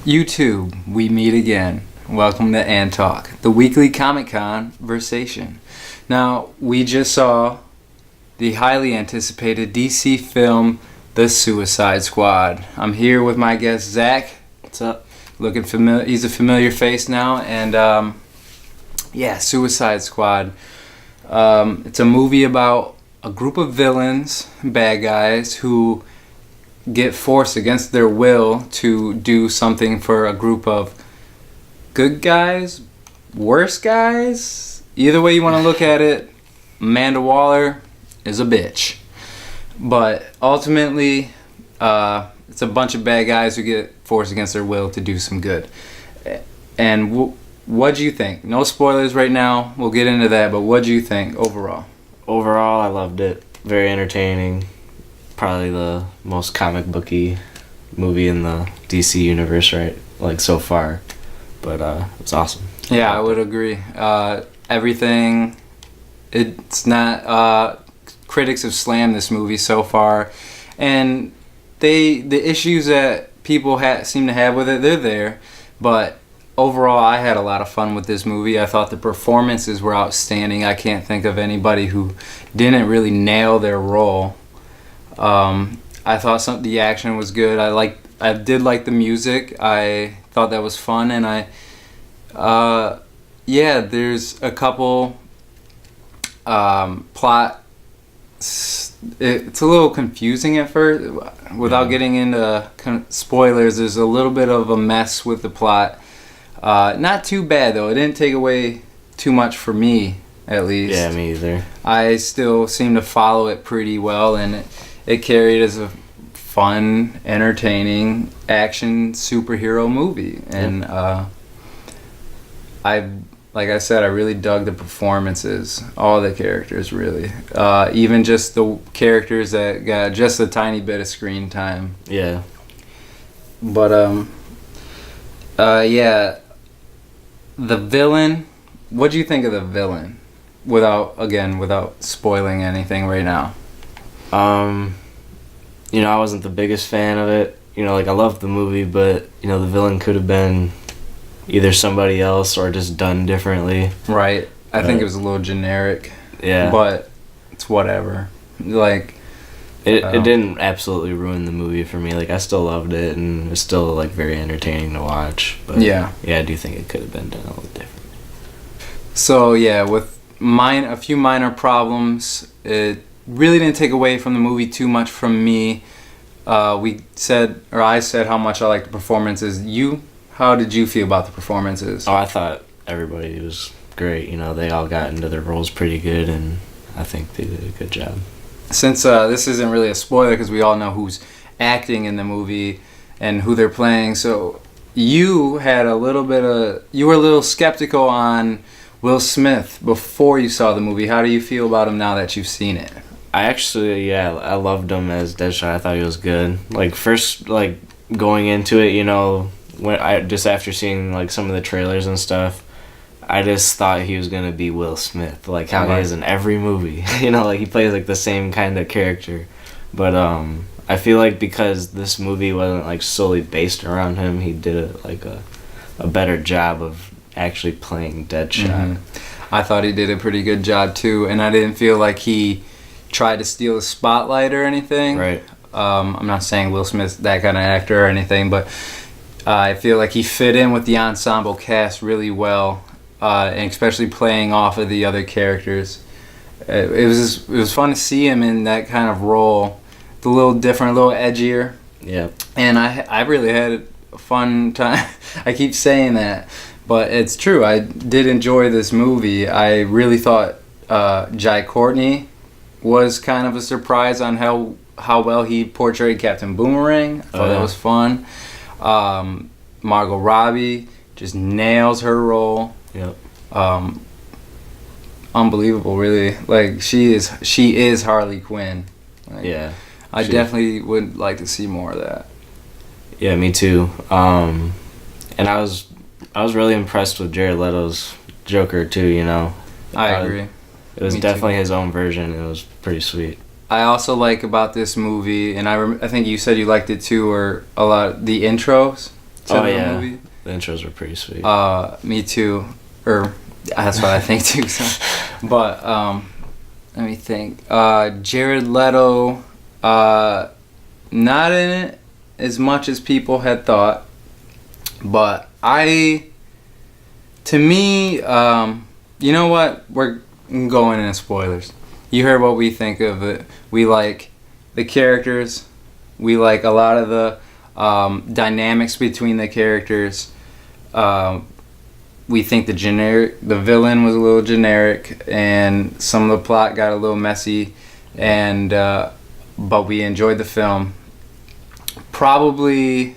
YouTube, we meet again. Welcome to And Talk, the weekly Comic-con-versation. Now, we just saw the highly anticipated DC film, The Suicide Squad. I'm here with my guest, Zach. What's up? Looking familiar. He's a familiar face now. And, Suicide Squad. It's a movie about a group of villains, bad guys, who get forced against their will to do something for a group of good guys, worse guys. Either way you want to look at it, Amanda Waller is a bitch. But ultimately, it's a bunch of bad guys who get forced against their will to do some good. And what do you think? No spoilers right now. We'll get into that, but what do you think overall? Overall, I loved it. Very entertaining. Probably the most comic booky movie in the DC universe, right? Like, so far. But it's awesome. Yeah, I would agree. Everything, it's not, critics have slammed this movie so far, and the issues that people seem to have with it, they're there, but overall, I had a lot of fun with this movie. I thought the performances were outstanding. I can't think of anybody who didn't really nail their role. I thought the action was good. I did like the music. I thought that was fun, and there's a couple plot. It's a little confusing at first. Without getting into spoilers, there's a little bit of a mess with the plot. Not too bad though. It didn't take away too much for me, at least. Yeah, me either. I still seem to follow it pretty well, and it carried as a fun, entertaining action superhero movie. And like I said, I really dug the performances, all the characters really. Even just the characters that got just a tiny bit of screen time. Yeah. But the villain. What do you think of the villain? Without spoiling anything right now. I wasn't the biggest fan of it. I loved the movie, but, the villain could have been either somebody else or just done differently. Right. I think it was a little generic. Yeah. But it's whatever. It didn't absolutely ruin the movie for me. I still loved it, and it's still, very entertaining to watch. But yeah, I do think it could have been done a little different. So, with a few minor problems, it really didn't take away from the movie too much from me. I said how much I liked the performances. How did you feel about the performances? Oh, I thought everybody was great. They all got into their roles pretty good, and I think they did a good job. Since this isn't really a spoiler because we all know who's acting in the movie and who they're playing, so you were a little skeptical on Will Smith before you saw the movie. How do you feel about him now that you've seen it? I loved him as Deadshot. I thought he was good. First, going into it, when just after seeing some of the trailers and stuff, I just thought he was gonna be Will Smith, how he is in every movie. He plays the same kind of character. But I feel because this movie wasn't solely based around him, he did a better job of actually playing Deadshot. Mm-hmm. I thought he did a pretty good job too, and I didn't feel like he tried to steal the spotlight or anything. Right. I'm not saying Will Smith's that kind of actor or anything, but I feel like he fit in with the ensemble cast really well, and especially playing off of the other characters. It was fun to see him in that kind of role, a little different, a little edgier. Yeah. And I really had a fun time. I keep saying that, but it's true. I did enjoy this movie. I really thought Jai Courtney was kind of a surprise on how well he portrayed Captain Boomerang. I thought that was fun. Margot Robbie just nails her role. Yep. Unbelievable, really. She is Harley Quinn. I definitely would like to see more of that. Yeah, me too. And I was really impressed with Jared Leto's Joker too. I agree. It was definitely his own version. It was pretty sweet. I also like about this movie, and I think you said you liked it too, or a lot the intros to the movie. The intros were pretty sweet. Me too, or that's what I think too. So. But let me think. Jared Leto, not in it as much as people had thought, but to me, you know what? We're going into spoilers. You heard what we think of it. We like the characters. We like a lot of the dynamics between the characters. We think the villain was a little generic, and some of the plot got a little messy, and but we enjoyed the film. Probably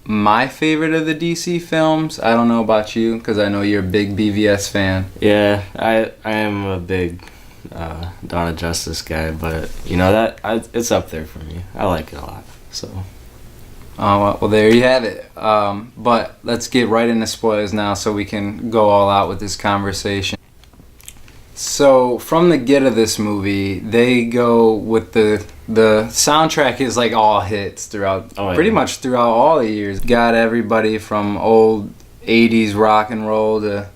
my favorite of the DC films. I don't know about you, because I know you're a big BVS fan. Yeah, I am a big Dawn of Justice guy, but you know it's up there for me. I like it a lot. So. Well, there you have it. But let's get right into spoilers now, so we can go all out with this conversation. So from the get of this movie, they go with the soundtrack is like all hits throughout, pretty much throughout all the years. Got everybody from old 80s rock and roll to,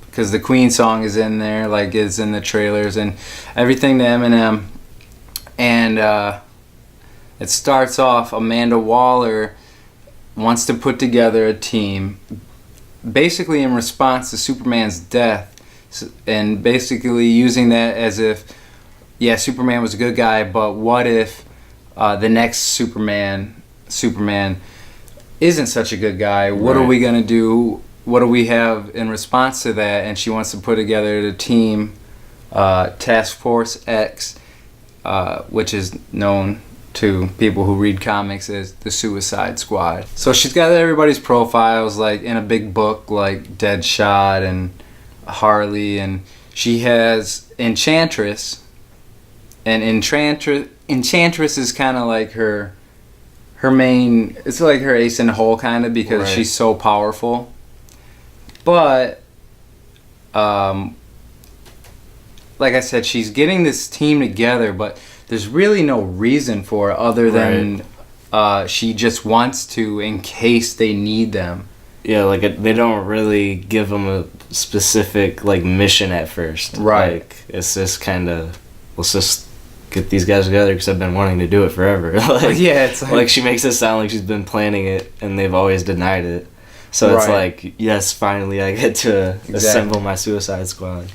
because the Queen song is in there, like it's in the trailers, and everything to Eminem. And it starts off, Amanda Waller wants to put together a team, basically in response to Superman's death, and basically using that as if, yeah, Superman was a good guy, but what if the next Superman isn't such a good guy? What are we going to do? What do we have in response to that? And she wants to put together the team, Task Force X, which is known to people who read comics as the Suicide Squad. So she's got everybody's profiles like in a big book, like Deadshot and Harley, and she has Enchantress, and Enchantress is kind of like her main, it's like her ace in the hole kind of, because she's so powerful. But like I said, she's getting this team together, but there's really no reason for it other than she just wants to in case they need them. Yeah, like they don't really give them a specific like mission at first. Right. Like it's just kind of, let's just get these guys together because I've been wanting to do it forever. Like, yeah, it's like she makes it sound like she's been planning it and they've always denied it. So it's like, yes, finally I get to assemble my Suicide Squad.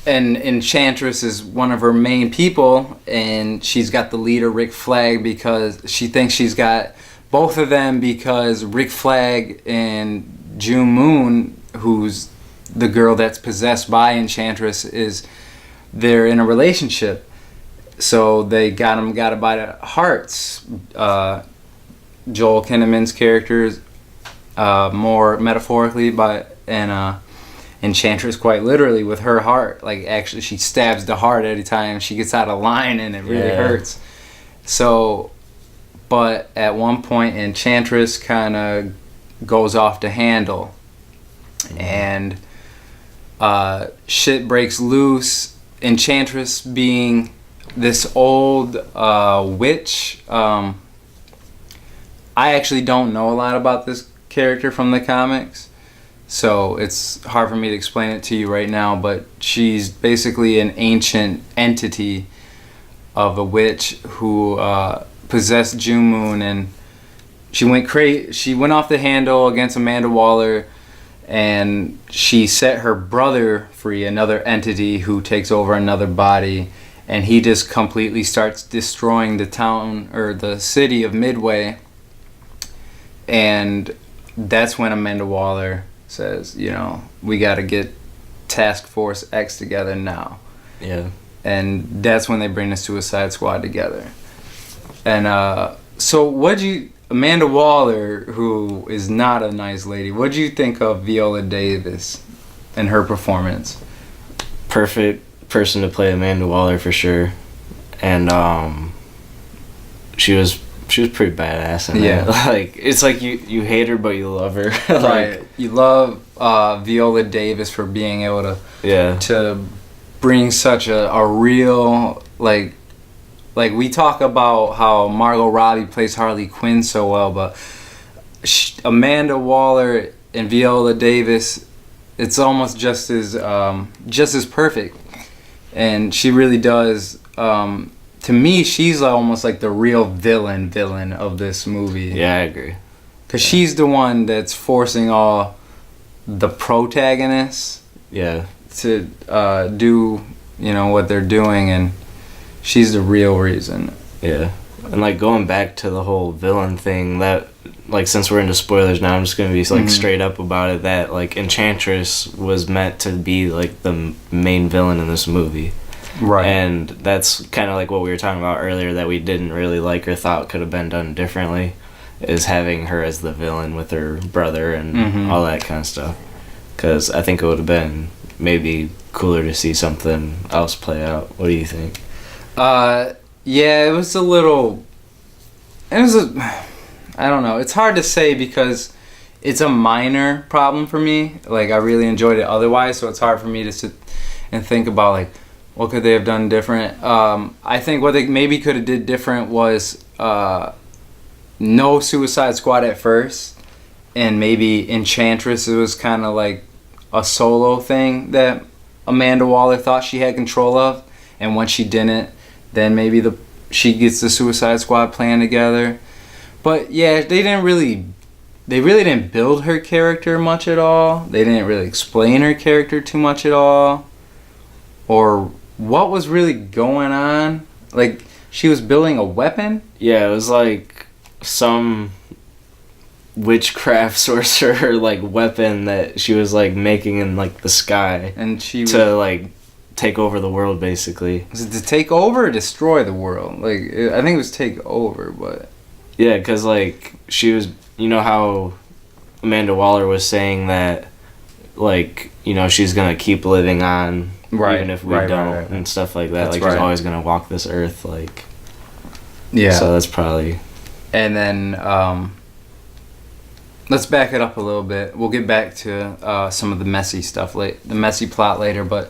And Enchantress is one of her main people, and she's got the leader Rick Flag, because she thinks she's got both of them, because Rick Flag and June Moon, who's the girl that's possessed by Enchantress, they're in a relationship. So they got it by the hearts. Joel Kinnaman's characters, more metaphorically, and Enchantress quite literally with her heart. Like actually, she stabs the heart every time she gets out of line, and it really hurts. So, but at one point, Enchantress kind of goes off the handle, and shit breaks loose. Enchantress being this old witch. I actually don't know a lot about this character from the comics, so it's hard for me to explain it to you right now, but she's basically an ancient entity of a witch who possessed June Moon, and she went off the handle against Amanda Waller, and she set her brother free, another entity who takes over another body, and he just completely starts destroying the town, or the city of Midway. And that's when Amanda Waller says, you know, we got to get Task Force X together now. Yeah. And that's when they bring the Suicide Squad together. And so Amanda Waller, who is not a nice lady, what'd you think of Viola Davis and her performance? Perfect person to play Amanda Waller for sure. And she was pretty badass in it. Like it's like you hate her but you love her. Like, right. You love Viola Davis for being able to bring such a real, like, like we talk about how Margot Robbie plays Harley Quinn so well, but Amanda Waller and Viola Davis, it's almost just as perfect, and she really does. To me, she's almost like the real villain of this movie. Yeah, I agree. Because she's the one that's forcing all the protagonists to do, what they're doing, and she's the real reason. Yeah. And, like, going back to the whole villain thing, that, like, since we're into spoilers now, I'm just going to be, like, straight up about it, that, like, Enchantress was meant to be, like, the main villain in this movie. Right. And that's kind of like what we were talking about earlier that we didn't really like or thought could have been done differently, is having her as the villain with her brother and all that kind of stuff. Because I think it would have been maybe cooler to see something else play out. What do you think? Yeah, it was I don't know. It's hard to say because it's a minor problem for me. Like, I really enjoyed it otherwise, so it's hard for me to sit and think about, like, what could they have done different? I think what they maybe could have did different was no Suicide Squad at first, and maybe Enchantress, it was kind of like a solo thing that Amanda Waller thought she had control of, and once she didn't, then maybe she gets the Suicide Squad plan together. But yeah, they really didn't build her character much at all. They didn't really explain her character too much at all, or what was really going on. Like, she was building a weapon? Yeah, it was like some witchcraft sorcerer, like, weapon that she was, like, making in, like, the sky. And she to, like, take over the world, basically. Was it to take over or destroy the world? Like, I think it was take over, but... Yeah, because, like, she was... You know how Amanda Waller was saying that, like, she's going to keep living on... Right, even if we don't, and stuff like that. That's like, she's always gonna walk this earth, like. Yeah. So that's probably. And then, let's back it up a little bit. We'll get back to some of the messy stuff, the messy plot later. But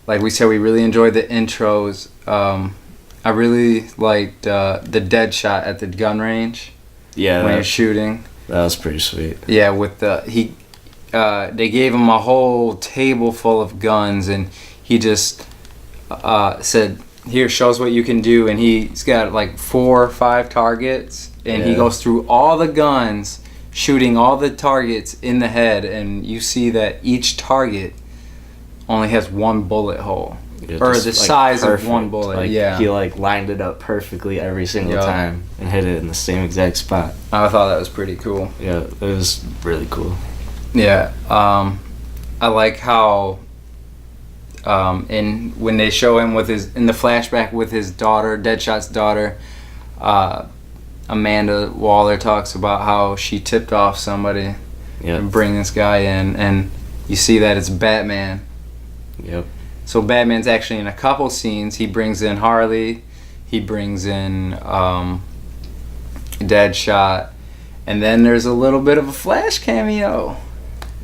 like we said, we really enjoyed the intros. I really liked the dead shot at the gun range. Yeah. When you're shooting. That was pretty sweet. Yeah, with they gave him a whole table full of guns, and he just said, "Here, show us what you can do." And he's got like 4 or 5 targets, and he goes through all the guns, shooting all the targets in the head, and you see that each target only has 1 bullet hole, or the size of 1 bullet. Like, he like lined it up perfectly every single time and hit it in the same exact spot. I thought that was pretty cool. Yeah, it was really cool. Yeah, I like how when they show him in the flashback with his daughter, Deadshot's daughter, Amanda Waller talks about how she tipped off somebody to bring this guy in, and you see that it's Batman. Yep. So Batman's actually in a couple scenes. He brings in Harley, he brings in Deadshot, and then there's a little bit of a Flash cameo.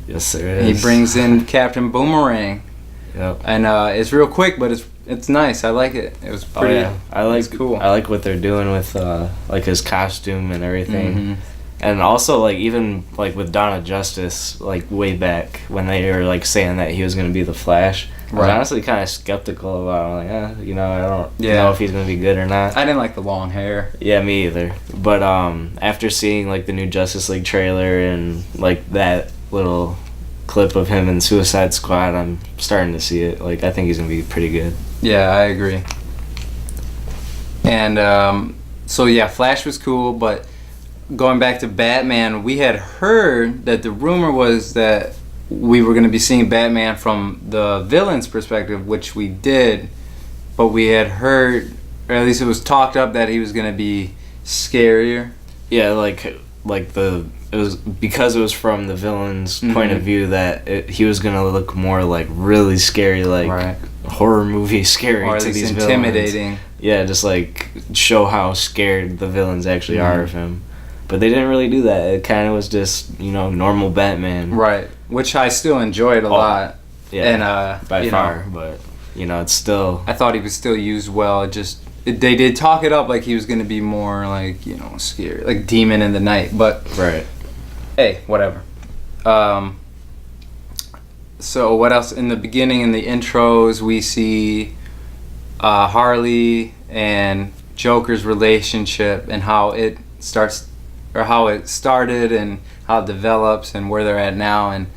Yes, there is. He brings in Captain Boomerang. Yep. And it's real quick, but it's nice. I like it. It was pretty. It's cool. I like what they're doing with like his costume and everything. And also, like, even like with Dawn of Justice, like way back when they were like saying that he was gonna be the Flash. I was honestly kind of skeptical about him. Like, I don't know if he's gonna be good or not. I didn't like the long hair. Yeah, me either. But after seeing like the new Justice League trailer and like that little clip of him in Suicide Squad, I'm starting to see it. Like, I think he's gonna be pretty good. Yeah, I agree. And so yeah, Flash was cool, but going back to Batman, we had heard that the rumor was that we were going to be seeing Batman from the villain's perspective, which we did, but we had heard, or at least it was talked up, that he was going to be scarier. Yeah, it was because it was from the villain's point of view that he was going to look more like really scary, like horror movie scary, or at to least these intimidating. Villains. Yeah, just like show how scared the villains actually are of him. But they didn't really do that. It kind of was just, normal Batman. Right. Which I still enjoyed a lot. Yeah, and, by far. But, it's still... I thought he was still used well. It just they did talk it up like he was gonna be more like, you know, scary, like demon in the night. But Right. hey, whatever. So what else? In the beginning, in the intros, we see Harley and Joker's relationship and how it starts, or how it started and how it develops and where they're at now. And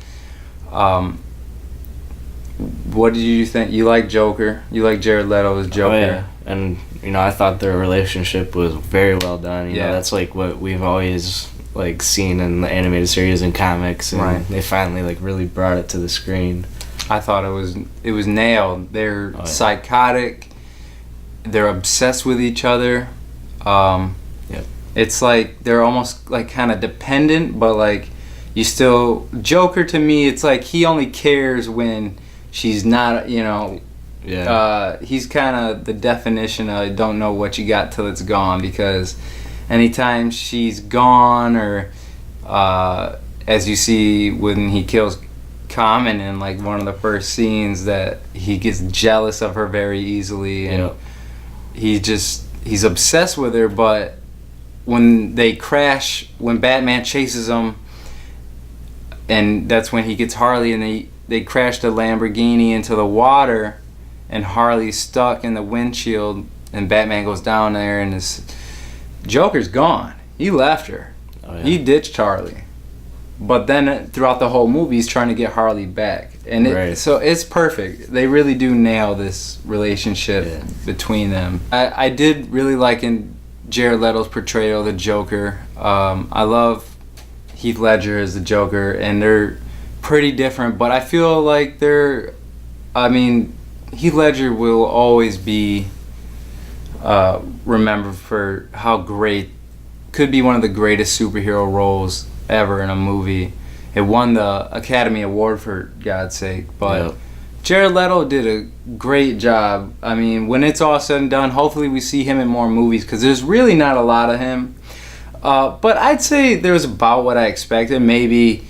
what did you think? You like Joker? You like Jared Leto as Joker? Oh, yeah. And, you know, I thought their relationship was very well done. You know, that's like what we've always like seen in the animated series and comics, and they finally like really brought it to the screen. I thought it was nailed. They're psychotic. They're obsessed with each other. It's like they're almost like kind of dependent, but like you still, Joker to me, it's like he only cares when she's not, you know. He's kind of the definition of don't know what you got till it's gone, because anytime she's gone, or as you see when he kills Common in like one of the first scenes, that he gets jealous of her very easily, and he's obsessed with her. But when they crash, when Batman chases him, and that's when he gets Harley, and they crash the Lamborghini into the water, and Harley's stuck in the windshield, and Batman goes down there, and this Joker's gone. He left her. He ditched Harley. But then throughout the whole movie, he's trying to get Harley back. And so it's perfect. They really do nail this relationship between them. I did really like in Jared Leto's portrayal of the Joker. I love Heath Ledger as the Joker, and they're pretty different, but I feel like Heath Ledger will always be remembered for how great, could be one of the greatest superhero roles ever in a movie. It won the Academy Award, for God's sake. But Jared Leto did a great job. I mean, when it's all said and done, hopefully we see him in more movies, because there's really not a lot of him. But I'd say there was about what I expected, maybe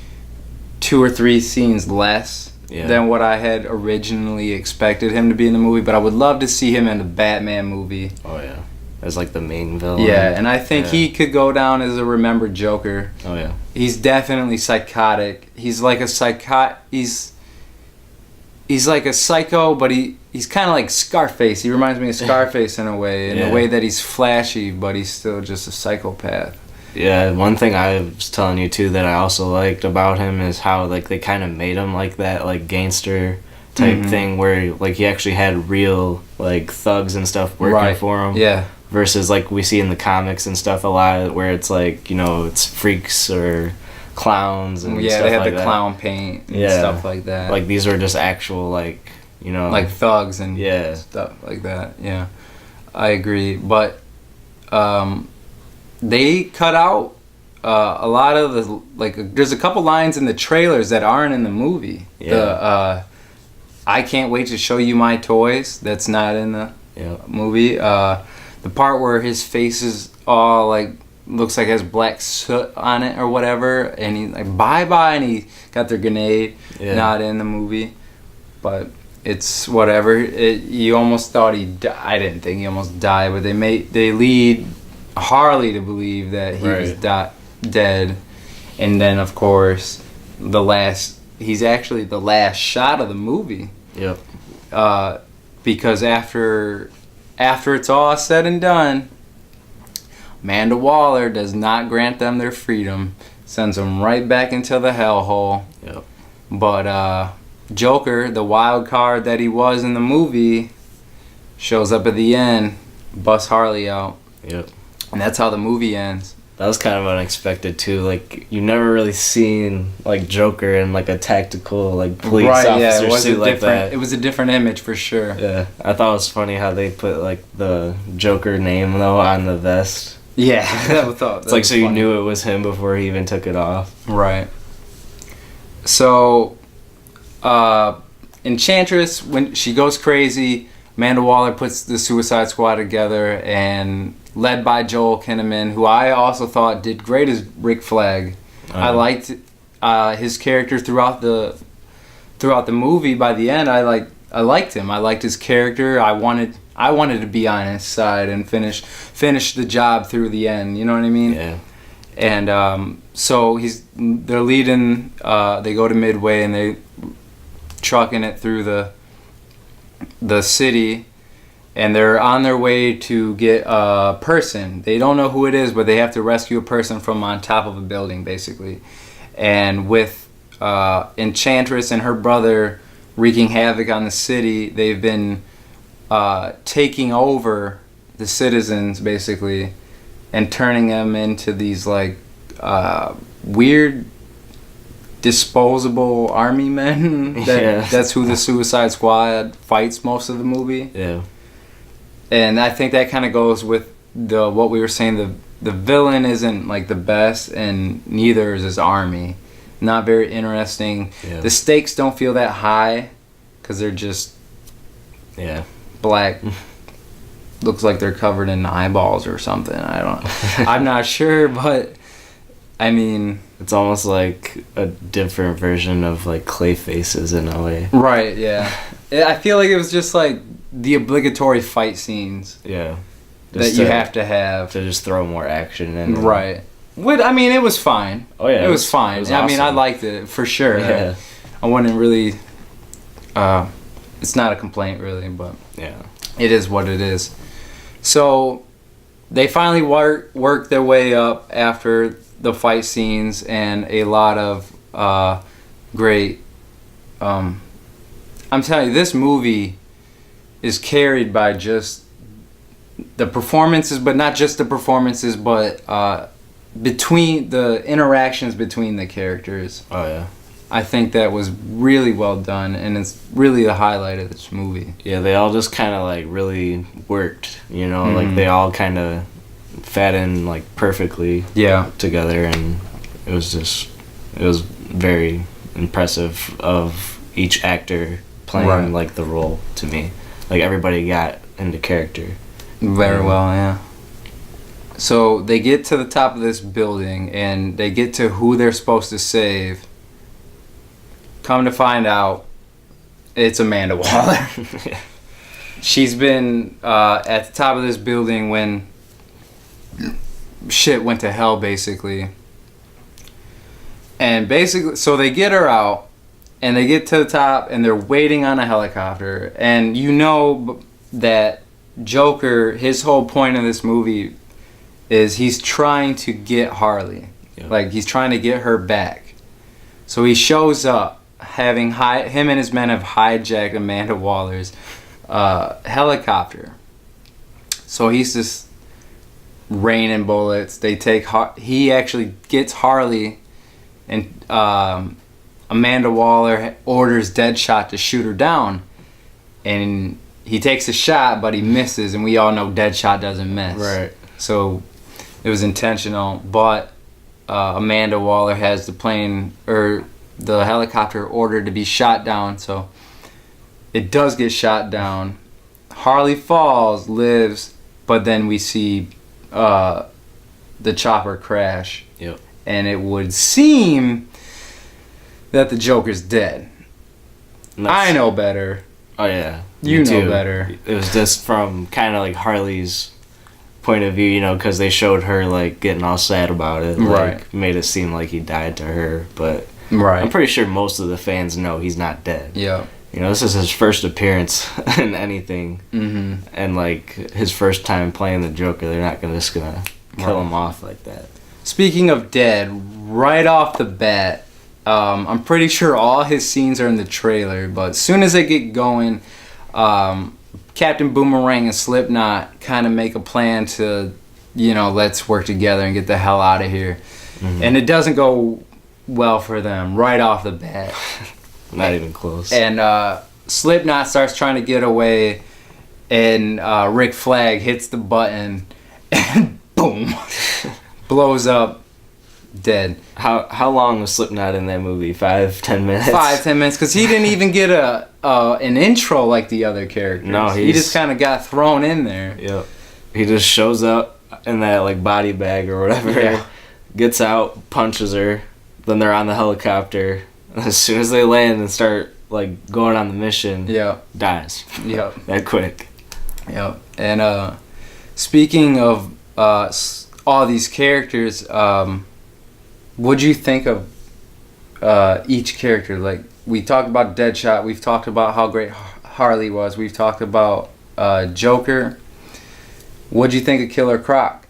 2 or 3 scenes less than what I had originally expected him to be in the movie. But I would love to see him in the Batman movie. Oh yeah, as like the main villain. Yeah, and I think he could go down as a remembered Joker. Oh yeah, he's definitely psychotic. He's like a he's like a psycho, but he's kind of like Scarface. He reminds me of Scarface in a way, in the way that he's flashy, but he's still just a psychopath. Yeah, one thing I was telling you too that I also liked about him is how like they kind of made him like that, like gangster type thing, where like he actually had real like thugs and stuff working for him. Yeah. Versus like we see in the comics and stuff a lot, where it's like, you know, it's freaks or clowns and stuff they have like the that. Clown paint and stuff like that. Like these were just actual, like, you know, like thugs and stuff like that. Yeah, I agree. But they cut out a lot of the, like, there's a couple lines in the trailers that aren't in the movie. The I can't wait to show you my toys, that's not in the movie. The part where his face is all like, looks like it has black soot on it or whatever, and he's like bye, and he got their grenade, not in the movie. But it's whatever. You almost thought I didn't think he almost died, but they lead Harley to believe that he was dead, and then of course he's actually the last shot of the movie. Because after it's all said and done, Amanda Waller does not grant them their freedom, sends them right back into the hellhole. But Joker, the wild card that he was in the movie, shows up at the end, busts Harley out. And that's how the movie ends. That was kind of unexpected too. Like, you never really seen like Joker in like a tactical like police officer suit like that. It was a different image for sure. Yeah, I thought it was funny how they put like the Joker name though on the vest. Yeah, it's like so funny. You knew it was him before he even took it off. Right. So, Enchantress, when she goes crazy, Amanda Waller puts the Suicide Squad together, and led by Joel Kinnaman, who I also thought did great as Rick Flag. I liked his character throughout the movie. By the end, I liked him. I liked his character. I I wanted to be on his side and finish the job through the end. You know what I mean? Yeah. And so they're leading. They go to Midway and they trucking it through the city, and they're on their way to get a person. They don't know who it is, but they have to rescue a person from on top of a building, basically. And with Enchantress and her brother wreaking havoc on the city, they've been taking over the citizens, basically, and turning them into these like weird disposable army men. That's who the Suicide Squad fights most of the movie. Yeah. And I think that kind of goes with what we were saying. The villain isn't like the best, and neither is his army. Not very interesting. Yeah. The stakes don't feel that high because they're just black. Looks like they're covered in eyeballs or something. I'm not sure, but I mean, it's almost like a different version of like clay faces in a way. Right, yeah. I feel like it was just like the obligatory fight scenes. Yeah. That you have to have. To just throw more action in. Right. I mean, it was fine. Oh, yeah. It was fine. It was I mean, awesome. I liked it, for sure. Yeah. I wouldn't really... it's not a complaint, really, but... Yeah. It is what it is. So, they finally work their way up after the fight scenes and a lot of great... I'm telling you, this movie is carried by just the performances, but not just the performances, but between the interactions between the characters. Oh, yeah. I think that was really well done, and it's really the highlight of this movie. Yeah, they all just kind of like really worked, you know, Mm-hmm. like they all kind of fat in like perfectly together, and it was very impressive of each actor playing like the role to me. Like everybody got into character. Very well, yeah. So they get to the top of this building and they get to who they're supposed to save. Come to find out, it's Amanda Waller. She's been at the top of this building when shit went to hell, basically. And basically, so they get her out and they get to the top and they're waiting on a helicopter. And you know that Joker, his whole point of this movie is he's trying to get Harley. Yep. Like, he's trying to get her back. So he shows up, him and his men have hijacked Amanda Waller's helicopter. So he's just raining bullets. He actually gets Harley, and Amanda Waller orders Deadshot to shoot her down. And he takes a shot, but he misses, and we all know Deadshot doesn't miss. Right. So it was intentional, but Amanda Waller has the helicopter ordered to be shot down, so it does get shot down. Harley falls, lives, but then we see the chopper crash. Yep. And it would seem that the Joker's dead. I know better. Oh, yeah. You know better. It was just from kind of like Harley's point of view, you know, because they showed her like getting all sad about it. Like, made it seem like he died to her, but I'm pretty sure most of the fans know he's not dead. Yeah. You know, this is his first appearance in anything. Mm-hmm. And like his first time playing the Joker, they're not just gonna kill him off like that. Speaking of dead, right off the bat, I'm pretty sure all his scenes are in the trailer, but as soon as they get going, Captain Boomerang and Slipknot kind of make a plan to, you know, let's work together and get the hell out of here. Mm-hmm. And it doesn't go well for them right off the bat. Not even close. And Slipknot starts trying to get away, and Rick Flag hits the button, and boom, blows up, dead. How long was Slipknot in that movie? 5-10 minutes? 5-10 minutes, because he didn't even get an intro like the other characters. No, he just kind of got thrown in there. Yep. He just shows up in that like body bag or whatever, gets out, punches her, then they're on the helicopter. As soon as they land and start like going on the mission, dies. Yep. That quick. Yep. And speaking of all these characters, what'd you think of each character? Like, we talked about Deadshot, we've talked about how great Harley was, we've talked about Joker. What'd you think of Killer Croc?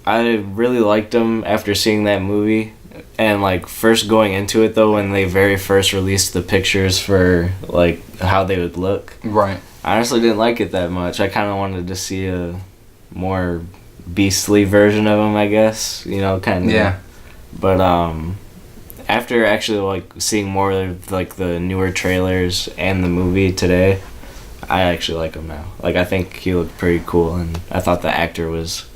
I really liked him after seeing that movie. And, like, first going into it, though, when they very first released the pictures for, like, how they would look. Right. I honestly didn't like it that much. I kind of wanted to see a more beastly version of him, I guess. You know, kind of. Yeah. But, after actually, like, seeing more of, like, the newer trailers and the movie today, I actually like him now. Like, I think he looked pretty cool, and I thought the actor was,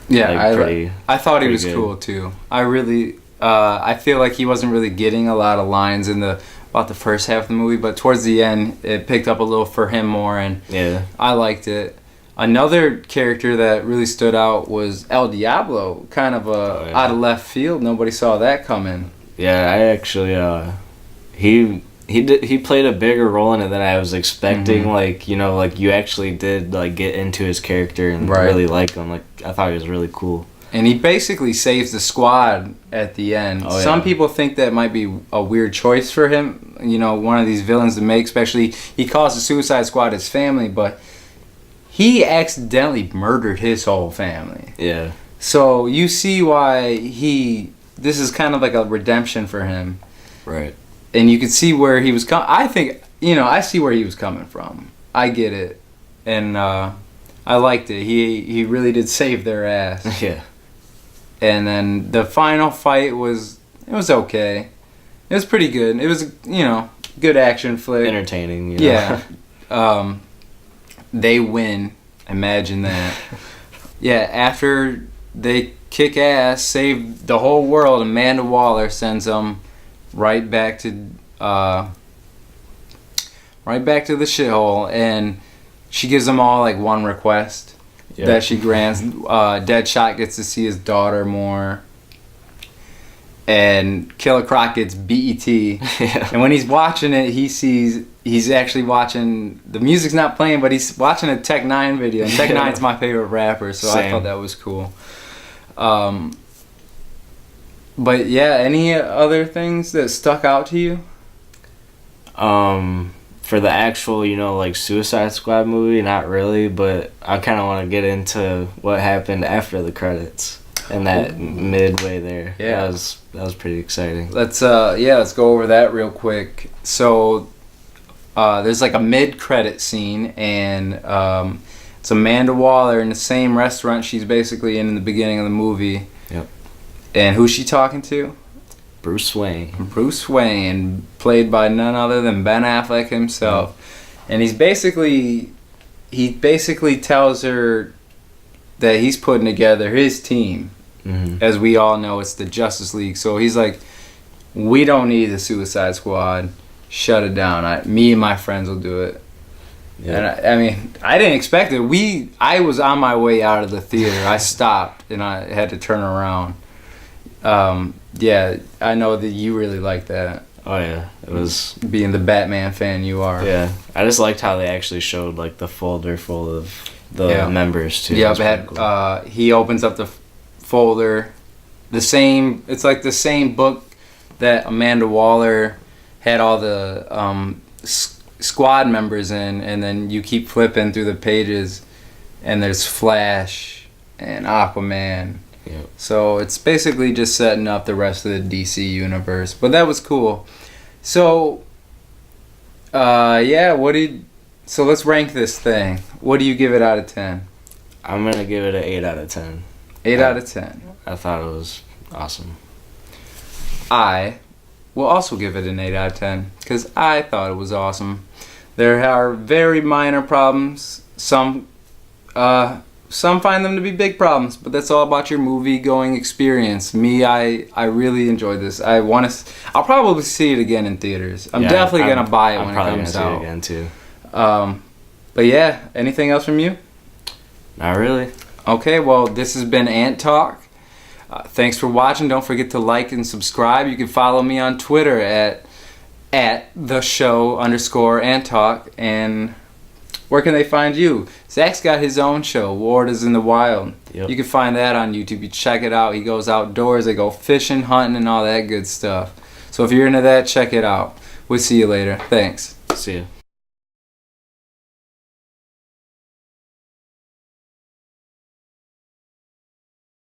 like, I thought he was good. cool, too. I really... I feel like he wasn't really getting a lot of lines in about the first half of the movie, but towards the end, it picked up a little for him more, and yeah, I liked it. Another character that really stood out was El Diablo, kind of out of left field. Nobody saw that coming. Yeah, I actually, he played a bigger role in it than I was expecting. Like, you know, like, you actually did, like, get into his character and really like him. Like, I thought he was really cool. And he basically saves the squad at the end. Oh, yeah. Some people think that might be a weird choice for him, you know, one of these villains to make, especially he calls the Suicide Squad his family, but he accidentally murdered his whole family. Yeah. So you see why this is kind of like a redemption for him. Right. And you can see where he was I think, you know, I see where he was coming from. I get it. And I liked it. He really did save their ass. Yeah. And then the final fight was okay. It was pretty good. It was, you know, good action flick. Entertaining, you know? Yeah. They win. Imagine that. Yeah, after they kick ass, save the whole world, Amanda Waller sends them right back to the shithole, and she gives them all like one request. Yep. That she grants. Deadshot gets to see his daughter more. And Killer Croc gets BET. Yeah. And when he's watching it, he's actually watching, the music's not playing, but he's watching a Tech 9 video. And Tech 9's my favorite rapper, so I thought that was cool. But yeah, any other things that stuck out to you? For the actual, you know, like, Suicide Squad movie, not really, but I kind of want to get into what happened after the credits and that midway there. Yeah, that was pretty exciting. Let's go over that real quick. So there's like a mid-credit scene, and it's Amanda Waller in the same restaurant she's basically in the beginning of the movie. Yep. And who's she talking to? Bruce Wayne. Bruce Wayne, played by none other than Ben Affleck himself. And he basically tells her that he's putting together his team. Mm-hmm. As we all know, it's the Justice League. So he's like, we don't need the Suicide Squad. Shut it down. Me and my friends will do it. Yeah. And I mean, I didn't expect it. I was on my way out of the theater. I stopped and I had to turn around. Yeah, I know that you really like that. Oh yeah, it was, being the Batman fan you are. Yeah, I just liked how they actually showed like the folder full of the members too. Yeah, cool. He opens up the folder, it's like the same book that Amanda Waller had all the squad members in, and then you keep flipping through the pages, and there's Flash and Aquaman. Yep. So it's basically just setting up the rest of the DC universe. But that was cool. So, so let's rank this thing. What do you give it out of 10? I'm going to give it an 8 out of 10. 8 out of 10. I thought it was awesome. I will also give it an 8 out of 10 because I thought it was awesome. There are very minor problems. Some find them to be big problems, but that's all about your movie-going experience. Me, I really enjoyed this. I'll probably see it again in theaters. I'm definitely going to buy it when it comes out. I'm probably going to see it too. again, But yeah, anything else from you? Not really. Okay, well, this has been Ant Talk. Thanks for watching. Don't forget to like and subscribe. You can follow me on Twitter at @theshow_Ant Talk. And where can they find you? Zach's got his own show, Ward is in the Wild. Yep. You can find that on YouTube. You check it out. He goes outdoors. They go fishing, hunting, and all that good stuff. So if you're into that, check it out. We'll see you later. Thanks. See ya.